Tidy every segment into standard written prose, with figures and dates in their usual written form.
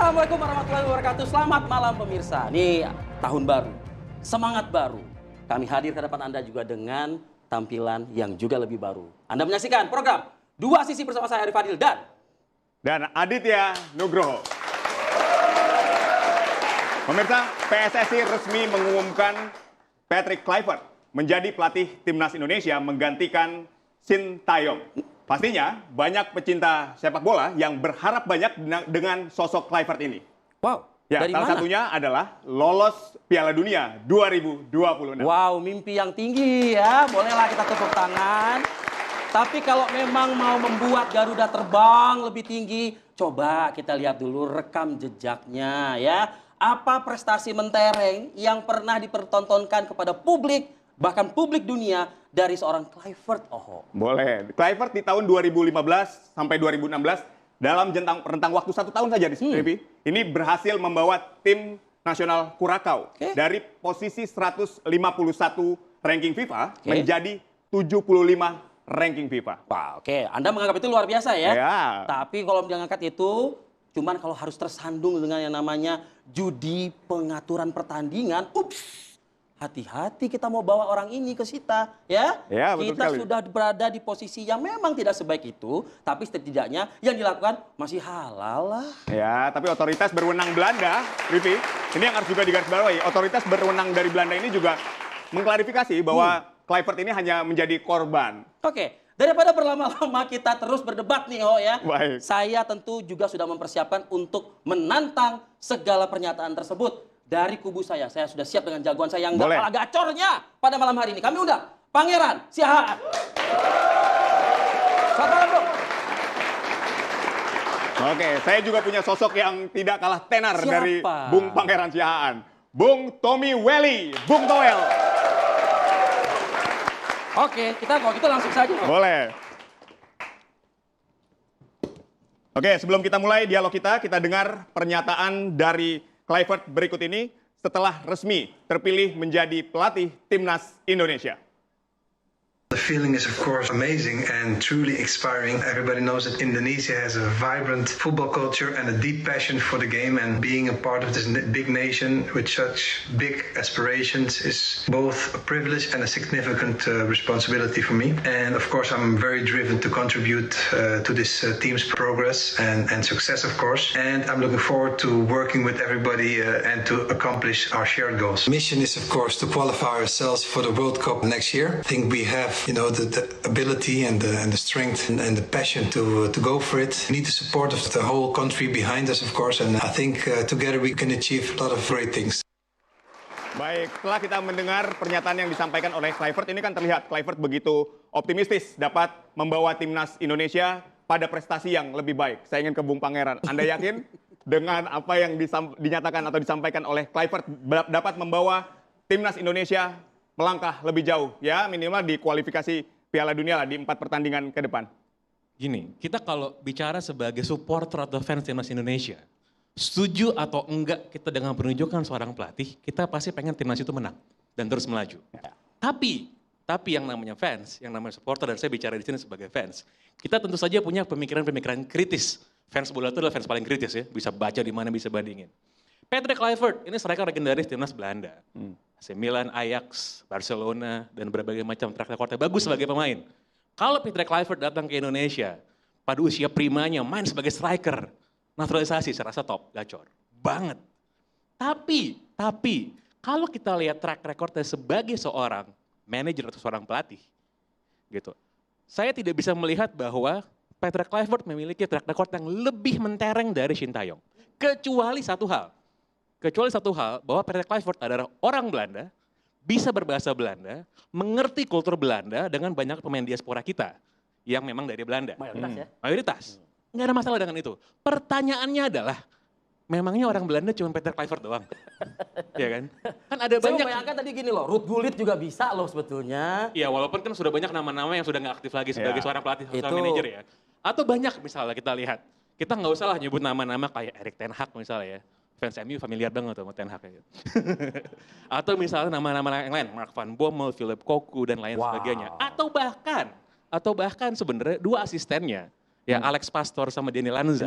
Assalamualaikum warahmatullahi wabarakatuh. Selamat malam pemirsa. Ini tahun baru, semangat baru. Kami hadir ke depan Anda juga dengan tampilan yang juga lebih baru. Anda menyaksikan program Dua Sisi bersama saya Arif Fadil dan Aditya Nugroho. Pemirsa, PSSI resmi mengumumkan Patrick Kluivert menjadi pelatih Timnas Indonesia menggantikan Shin Tae-yong. Pastinya banyak pecinta sepak bola yang berharap banyak dengan sosok Kluivert ini. Wow, ya, dari salah mana? satunya adalah lolos Piala Dunia 2026. Wow, mimpi yang tinggi ya. Bolehlah kita tepuk tangan. Tapi kalau memang mau membuat Garuda terbang lebih tinggi, coba kita lihat dulu rekam jejaknya ya. Apa prestasi mentereng yang pernah dipertontonkan kepada publik, bahkan publik dunia dari seorang Kluivert. Boleh. Kluivert di tahun 2015 sampai 2016 dalam rentang waktu 1 tahun saja di TV, ini berhasil membawa tim nasional Kurakau dari posisi 151 ranking FIFA menjadi 75 ranking FIFA. Wah, Anda menganggap itu luar biasa ya? Ya. Tapi kalau mengangkat itu, cuman kalau harus tersandung dengan yang namanya judi pengaturan pertandingan, hati-hati kita mau bawa orang ini ke kita, ya. Ya, betul kita sekali. sudah berada di posisi yang memang tidak sebaik itu, tapi setidaknya yang dilakukan masih halal lah. Ya, tapi otoritas berwenang Belanda, Rivi, ini yang harus juga digarisbawahi. Otoritas berwenang dari Belanda ini juga mengklarifikasi bahwa Kluivert ini hanya menjadi korban. Daripada berlama-lama kita terus berdebat nih, ya. Baik. Saya tentu juga sudah mempersiapkan untuk menantang segala pernyataan tersebut. Dari kubu saya sudah siap dengan jagoan saya yang gak kalah gacornya pada malam hari ini. Kami undang Pangeran Siahaan. Selamat malam, bro. Saya juga punya sosok yang tidak kalah tenar. Siapa? Dari Bung Pangeran Siahaan. Bung Tommy Welly, Bung Toel. Kita kalau gitu langsung saja. Boleh. Sebelum kita mulai dialog kita dengar pernyataan dari Kluivert berikut ini setelah resmi terpilih menjadi pelatih Timnas Indonesia. The feeling is of course amazing and truly inspiring. Everybody knows that Indonesia has a vibrant football culture and a deep passion for the game, and being a part of this big nation with such big aspirations is both a privilege and a significant responsibility for me. And of course I'm very driven to contribute to this team's progress and success, of course. And I'm looking forward to working with everybody and to accomplish our shared goals. Mission is of course to qualify ourselves for the World Cup next year. I think we have the ability and the strength and the passion to go for it. We need the support of the whole country behind us, of course, and I think together we can achieve a lot of great things. Baik, setelah kita mendengar pernyataan yang disampaikan oleh Kluivert, ini kan terlihat Kluivert begitu optimistis dapat membawa Timnas Indonesia pada prestasi yang lebih baik. Saya ingin ke Bung Pangeran. Anda yakin dengan apa yang dinyatakan atau disampaikan oleh Kluivert dapat membawa Timnas Indonesia melangkah lebih jauh, ya minimal di kualifikasi Piala Dunia lah di 4 pertandingan ke depan? Gini, kita kalau bicara sebagai supporter atau fans Timnas Indonesia, setuju atau enggak kita dengan penunjukan seorang pelatih, kita pasti pengen Timnas itu menang dan terus melaju. Tapi yang namanya fans, yang namanya supporter, dan saya bicara di sini sebagai fans, kita tentu saja punya pemikiran-pemikiran kritis. Fans bola itu adalah fans paling kritis ya, bisa baca di mana, bisa bandingin. Patrick Kluivert, ini striker legendaris Timnas Belanda. AC Milan, Ajax, Barcelona, dan berbagai macam track recordnya bagus sebagai pemain. Kalau Patrick Kluivert datang ke Indonesia, pada usia primanya main sebagai striker, naturalisasi saya rasa top, gacor. Banget. Tapi, kalau kita lihat track recordnya sebagai seorang manajer atau seorang pelatih, gitu, saya tidak bisa melihat bahwa Patrick Kluivert memiliki track record yang lebih mentereng dari Shin Tae-yong. Kecuali satu hal, bahwa Patrick Kluivert adalah orang Belanda, bisa berbahasa Belanda, mengerti kultur Belanda dengan banyak pemain diaspora kita yang memang dari Belanda. Mayoritas ya? Mayoritas. Nggak ada masalah dengan itu. Pertanyaannya adalah, memangnya orang Belanda cuma Patrick Kluivert doang? Iya kan? Kan ada Saya banyak. membayangkan tadi gini loh, Ruud Gullit juga bisa loh sebetulnya. Iya, walaupun kan sudah banyak nama-nama yang sudah nggak aktif lagi sebagai seorang pelatih atau manajer ya. Atau banyak misalnya kita lihat, kita nggak usah lah nyebut nama-nama kayak Erik ten Hag misalnya ya. Fans MU familiar banget sama Ten Hag gitu. Atau misalnya nama-nama yang lain, Mark van Bommel, Philip Cocu dan lain sebagainya. Atau bahkan sebenarnya 2 asistennya, ya Alex Pastoor sama Danny Lanza.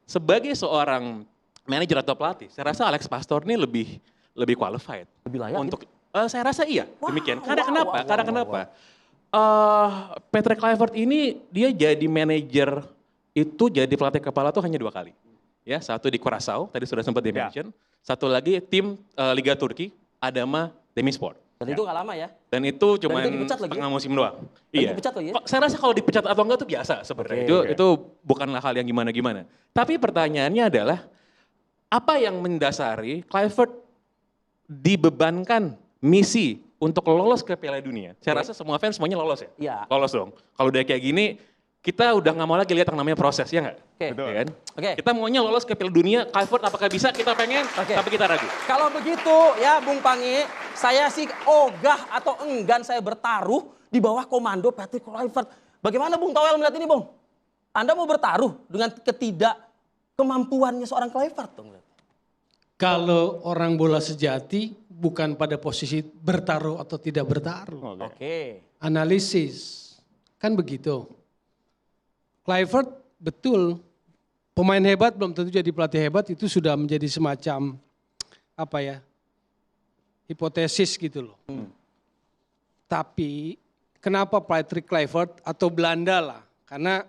Sebagai seorang manajer atau pelatih, saya rasa Alex Pastor ini lebih qualified. Lebih layak Untuk saya rasa iya, demikian. Karena wow, kenapa? wow, Karena wow, kenapa? Patrick Kluivert ini dia jadi manajer itu jadi pelatih kepala tuh hanya 2 kali. Ya, satu di Curaçao, tadi sudah sempat di-mention. Satu lagi tim Liga Turki, Adana Demirspor. Dan itu nggak lama ya? Dan itu cuma itu dipecat lagi? setengah musim doang. Dan Iya. dipecat lagi ya? Saya rasa kalau dipecat atau enggak itu biasa sebenarnya. Itu bukanlah hal yang gimana-gimana. Tapi pertanyaannya adalah apa yang mendasari Kluivert dibebankan misi untuk lolos ke Piala Dunia? Saya rasa semua fans semuanya lolos ya? Iya. Lolos dong. Kalau udah kayak gini, kita udah nggak mau lagi lihat yang namanya proses, ya nggak? Oke. Betul. Ya kan? Oke. Kita maunya lolos ke Piala Dunia, Kluivert apakah bisa? Kita pengen, Oke. tapi kita ragu. Kalau begitu ya Bung Pangi, saya sih ogah atau enggan saya bertaruh di bawah komando Patrick Kluivert. Bagaimana Bung Toel melihat ini Bung? Anda mau bertaruh dengan ketidakkemampuannya seorang Kluivert dong? Kalau orang bola sejati bukan pada posisi bertaruh atau tidak bertaruh. Oke. Analisis, kan begitu. Kluivert betul, pemain hebat belum tentu jadi pelatih hebat, itu sudah menjadi semacam apa ya, hipotesis gitu loh. Tapi kenapa Patrick Kluivert atau Belanda lah, karena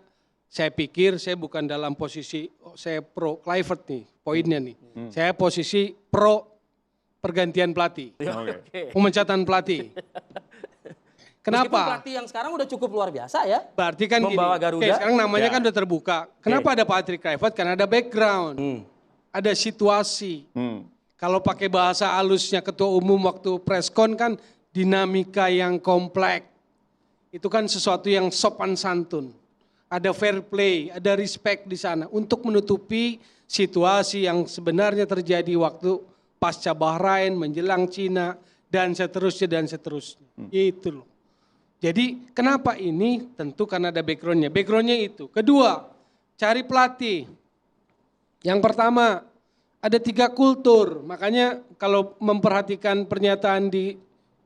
saya pikir saya bukan dalam posisi, saya pro Kluivert nih, poinnya nih. Saya posisi pro pergantian pelatih, pemecatan pelatih. Meskipun Kenapa? pelatih yang sekarang udah cukup luar biasa ya. Berarti kan Membawa gini, Garuda. oke, sekarang namanya Ya. kan udah terbuka. Kenapa ada Patrick Kluivert? Karena ada background, ada situasi. Kalau pakai bahasa halusnya ketua umum waktu preskon kan dinamika yang kompleks. Itu kan sesuatu yang sopan santun. Ada fair play, ada respect di sana untuk menutupi situasi yang sebenarnya terjadi waktu pasca Bahrain, menjelang Cina, dan seterusnya dan seterusnya. Itu loh. Jadi kenapa ini? Tentu karena ada backgroundnya. Backgroundnya itu. Kedua, cari pelatih. Yang pertama, ada 3 kultur. Makanya kalau memperhatikan pernyataan di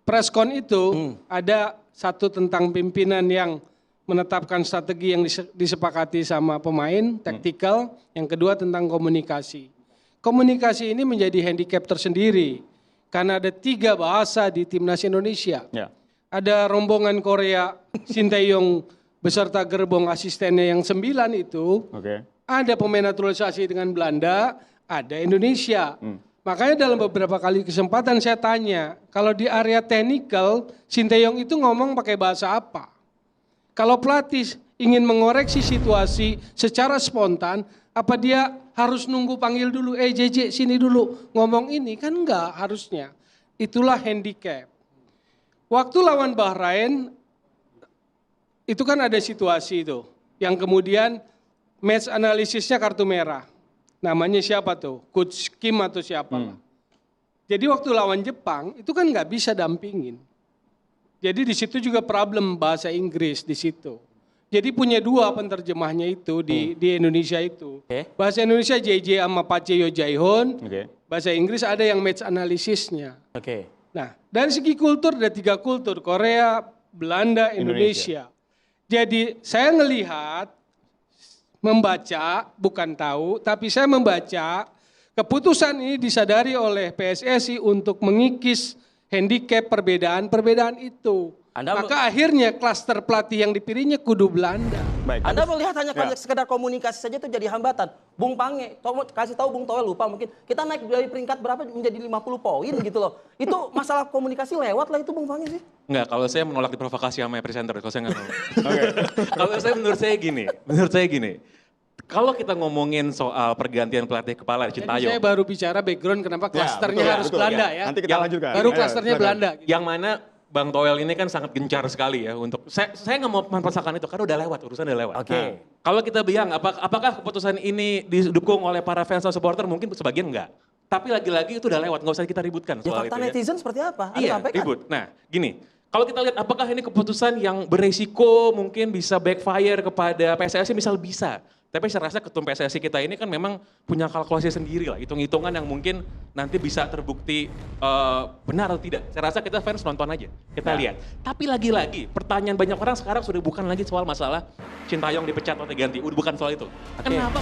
preskon itu, ada satu tentang pimpinan yang menetapkan strategi yang disepakati sama pemain, taktikal. Yang kedua tentang komunikasi. Komunikasi ini menjadi handicap tersendiri. Karena ada 3 bahasa di Timnas Indonesia. Ya. Ada rombongan Korea, Shin Tae-yong beserta gerbong asistennya yang 9 itu. Oke. Ada pemain naturalisasi dengan Belanda, ada Indonesia. Makanya dalam beberapa kali kesempatan saya tanya, kalau di area teknikal, Shin Tae-yong itu ngomong pakai bahasa apa? Kalau pelatih ingin mengoreksi situasi secara spontan, apa dia harus nunggu panggil dulu, JJ sini dulu, ngomong ini? Kan enggak harusnya. Itulah handicap. Waktu lawan Bahrain, itu kan ada situasi itu, yang kemudian match analisisnya kartu merah. Namanya siapa tuh? Coach Kim atau siapa? Jadi waktu lawan Jepang, itu kan nggak bisa dampingin. Jadi di situ juga problem bahasa Inggris di situ. Jadi punya 2 penerjemahnya itu di Indonesia itu. Oke. Bahasa Indonesia JJ sama Pace Yo Jaihon, Oke. bahasa Inggris ada yang match analisisnya. Oke. Nah, dari segi kultur ada 3 kultur, Korea, Belanda, Indonesia. Jadi saya ngelihat, membaca, bukan tahu, tapi saya membaca keputusan ini disadari oleh PSSI untuk mengikis handicap perbedaan-perbedaan itu. Maka akhirnya klaster pelatih yang dipilihnya kudu Belanda. Baik. Anda melihat hanya sekedar komunikasi saja itu jadi hambatan. Bung Pange, kasih tahu Bung Toel lupa mungkin. Kita naik dari peringkat berapa menjadi 50 poin gitu loh. Itu masalah komunikasi lewat lah itu Bung Pange sih. Enggak, kalau saya menolak diprovokasi sama presenter, kalau saya nggak mau. Kalau saya menurut saya gini. Kalau kita ngomongin soal pergantian pelatih kepala di Jadi Sintayong, saya baru bicara background kenapa klasternya betul, harus betul. Belanda Ya, ya. nanti kita lanjutkan. Baru Ayo, klasternya silakan. Belanda. yang mana Bang Toel ini kan sangat gencar sekali ya untuk saya nggak mau memaksakan itu karena udah lewat, urusan udah lewat. Oke. Nah, kalau kita bilang apakah keputusan ini didukung oleh para fans atau supporter, mungkin sebagian enggak. Tapi lagi-lagi itu udah lewat, nggak usah kita ributkan Ya soal fakta itu ya. netizen seperti apa? Anda Iya, sampaikan. ribut. Nah, gini, kalau kita lihat apakah ini keputusan yang beresiko mungkin bisa backfire kepada PSSI, misal bisa. Tapi saya rasa ketum PSSI kita ini kan memang punya kalkulasi sendiri lah, hitung-hitungan yang mungkin nanti bisa terbukti benar atau tidak. Saya rasa kita fans nonton aja, kita lihat. Tapi lagi-lagi, pertanyaan banyak orang sekarang sudah bukan lagi soal masalah Shin Tae-yong dipecat atau diganti, bukan soal itu. Kenapa?